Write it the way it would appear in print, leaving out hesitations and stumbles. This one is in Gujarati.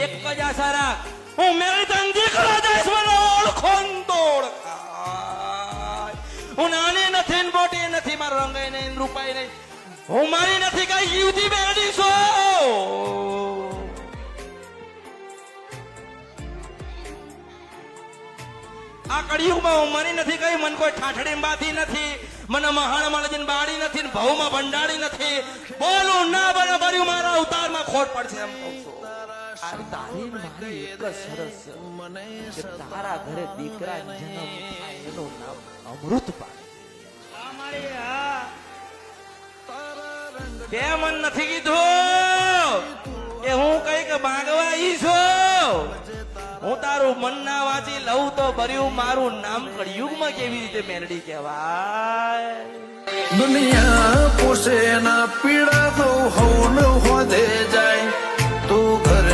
એક જ આશા રાખ, હું મેરી તન દીકરો દઈશ, મને ઓળખોન તો ઓળખાય. હું નાની નથી ને મોટી નથી, મારો રંગાઈ નહીં રૂપાઈ નહીં, હું મારી નથી કઈ યુવતી મેળવી છો. આ કળિયુગમાં હું મારી નથી કઈ, મને કોઈ ઠાઠડી બાથી નથી, મને મહાણ મળજીને બાળી નથી ને ભવમાં ભંડાળી નથી. બોલું ના બને કર્યું, મારા અવતારમાં ખોટ પડશે એમ કહું છું. તારી મારી એક જ શરત છે કે તારા ઘરે દીકરા જન્મ થાય એનું નામ અમૃત પાડે. તે મન નથી કીધું કે હું કઈક ભાગવા ઈ છું. હું તારું મન ના વાંચી લઉં તો ભર્યું મારું નામ કળિયુગમાં કેવી રીતે મેલડી કહેવાય. દુનિયા પોસે ના પીડા તો હવ ન હોદે જાય તું ઘર